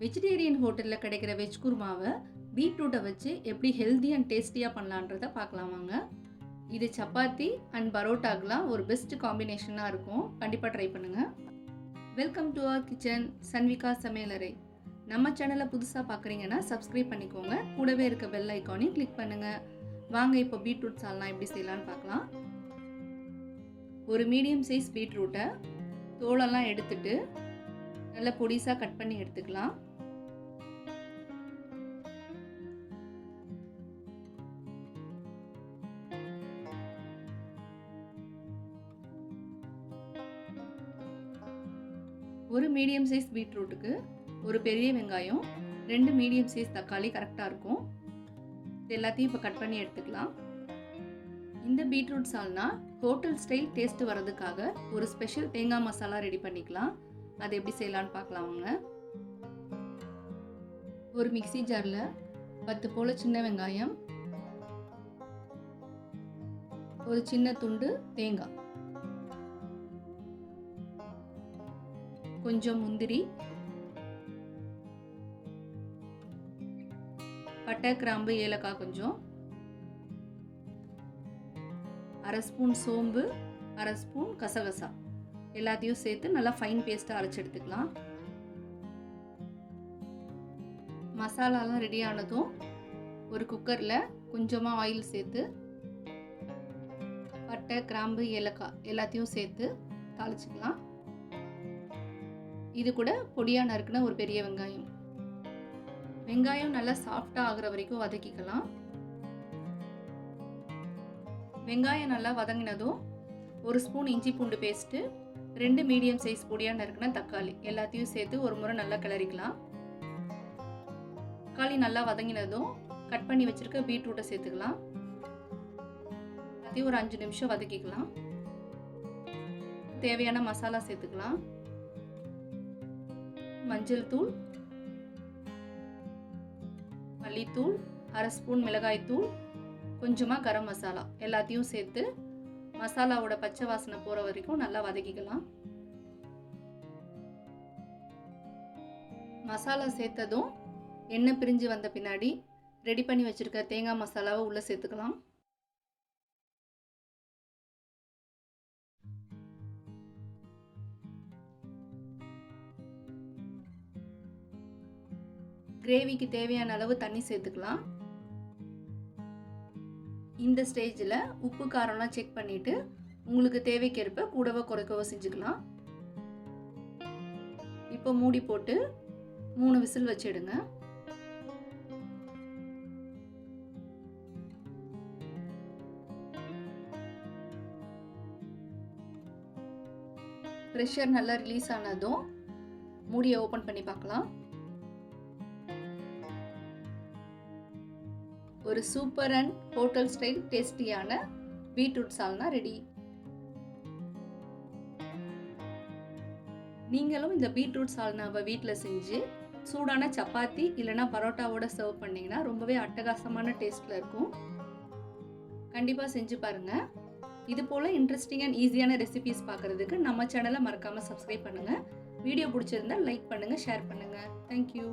Vegetarian ஹோட்டலில் கிடைக்கிற veg குருமாவை பீட்ரூட்டை வச்சு எப்படி ஹெல்தி அண்ட் டேஸ்டியாக பண்ணலான்றதை பார்க்கலாம் வாங்க. இது சப்பாத்தி அண்ட் பரோட்டாக்கெலாம் ஒரு பெஸ்ட் காம்பினேஷனாக இருக்கும். கண்டிப்பாக ட்ரை பண்ணுங்கள். Welcome to our kitchen, Sanvika சமையலறை. நம்ம சேனலை புதுசாக பார்க்குறீங்கன்னா சப்ஸ்கிரைப் பண்ணிக்கோங்க. கூடவே இருக்க பெல் ஐக்கானையும் கிளிக் பண்ணுங்கள். வாங்க இப்போ பீட்ரூட் சால்னா எப்படி செய்யலான்னு பார்க்கலாம். ஒரு மீடியம் சைஸ் பீட்ரூட்டை தோலெல்லாம் எடுத்துட்டு நல்லா பொடிசாக கட் பண்ணி எடுத்துக்கலாம். ஒரு மீடியம் சைஸ் பீட்ரூட்டுக்கு ஒரு பெரிய வெங்காயம், 2 மீடியம் சைஸ் தக்காளி கரெக்டாக இருக்கும். இது எல்லாத்தையும் இப்போ கட் பண்ணி எடுத்துக்கலாம். இந்த பீட்ரூட் சால்னா ஹோட்டல் ஸ்டைல் டேஸ்ட் வரதுக்காக ஒரு ஸ்பெஷல் தேங்காய் மசாலா ரெடி பண்ணிக்கலாம். அது எப்படி செய்யலான்னு பார்க்கலாம் வாங்க. ஒரு மிக்ஸி ஜாரில் 10 போல சின்ன வெங்காயம், ஒரு சின்ன துண்டு தேங்காய், கொஞ்சம் முந்திரி, பட்டை, கிராம்பு, ஏலக்காய் கொஞ்சம், 1/2 ஸ்பூன் சோம்பு, 1/2 ஸ்பூன் கசகசா எல்லாத்தையும் சேர்த்து நல்லா ஃபைன் பேஸ்ட்டாக அரைச்சி எடுத்துக்கலாம். மசாலாலாம் ரெடி ஆனதும் ஒரு குக்கரில் கொஞ்சமாக ஆயில் சேர்த்து பட்டை, கிராம்பு, ஏலக்காய் எல்லாத்தையும் சேர்த்து தாளிச்சிக்கலாம். இது கூட பொடியாக நறுக்குன ஒரு பெரிய வெங்காயம். வெங்காயம் நல்லா சாஃப்டாக ஆகிற வரைக்கும் வதக்கிக்கலாம். வெங்காயம் நல்லா வதங்கினதும் ஒரு ஸ்பூன் இஞ்சி பூண்டு பேஸ்ட்டு, 2 மீடியம் சைஸ் பொடியாக நறுக்குன தக்காளி எல்லாத்தையும் சேர்த்து ஒரு முறை நல்லா கிளறிக்கலாம். தக்காளி நல்லா வதங்கினதும் கட் பண்ணி வச்சிருக்க பீட்ரூட்டை சேர்த்துக்கலாம். அதையும் ஒரு 5 நிமிஷம் வதக்கிக்கலாம். தேவையான மசாலா சேர்த்துக்கலாம். மஞ்சள் தூள், மல்லித்தூள், 1/2 ஸ்பூன் மிளகாய் தூள், கொஞ்சமாக கரம் மசாலா எல்லாத்தையும் சேர்த்து மசாலாவோட பச்சை வாசனை போகிற வரைக்கும் நல்லா வதக்கிக்கலாம். மசாலா சேர்த்ததும் எண்ணெய் பிரிஞ்சு வந்த பின்னாடி ரெடி பண்ணி வச்சிருக்க தேங்காய் மசாலாவை உள்ளே சேர்த்துக்கலாம். கிரேவிக்கு தேவையான அளவு தண்ணி சேர்த்துக்கலாம். இந்த ஸ்டேஜில் உப்பு காரம்லாம் செக் பண்ணிவிட்டு உங்களுக்கு தேவைக்கேற்ப கூடவோ குறைக்கவோ செஞ்சுக்கலாம். இப்போ மூடி போட்டு 3 விசில் வச்சிடுங்க. ப்ரெஷர் நல்லா ரிலீஸ் ஆனதும் மூடியை ஓப்பன் பண்ணி பார்க்கலாம். ஒரு சூப்பர் அண்ட் ஹோட்டல் ஸ்டைல் டேஸ்டியான பீட்ரூட் சால்னா ரெடி. நீங்களும் இந்த பீட்ரூட் சால்னாவை வீட்டில் செஞ்சு சூடான சப்பாத்தி இல்லைனா பரோட்டாவோட சர்வ் பண்ணிங்கன்னா ரொம்பவே அட்டகாசமான டேஸ்ட்டில் இருக்கும். கண்டிப்பாக செஞ்சு பாருங்கள். இது போல் இன்ட்ரெஸ்டிங் அண்ட் ஈஸியான ரெசிபீஸ் பார்க்குறதுக்கு நம்ம சேனலை மறக்காமல் சப்ஸ்கிரைப் பண்ணுங்கள். வீடியோ பிடிச்சிருந்தால் லைக் பண்ணுங்கள், ஷேர் பண்ணுங்கள். தேங்க்யூ.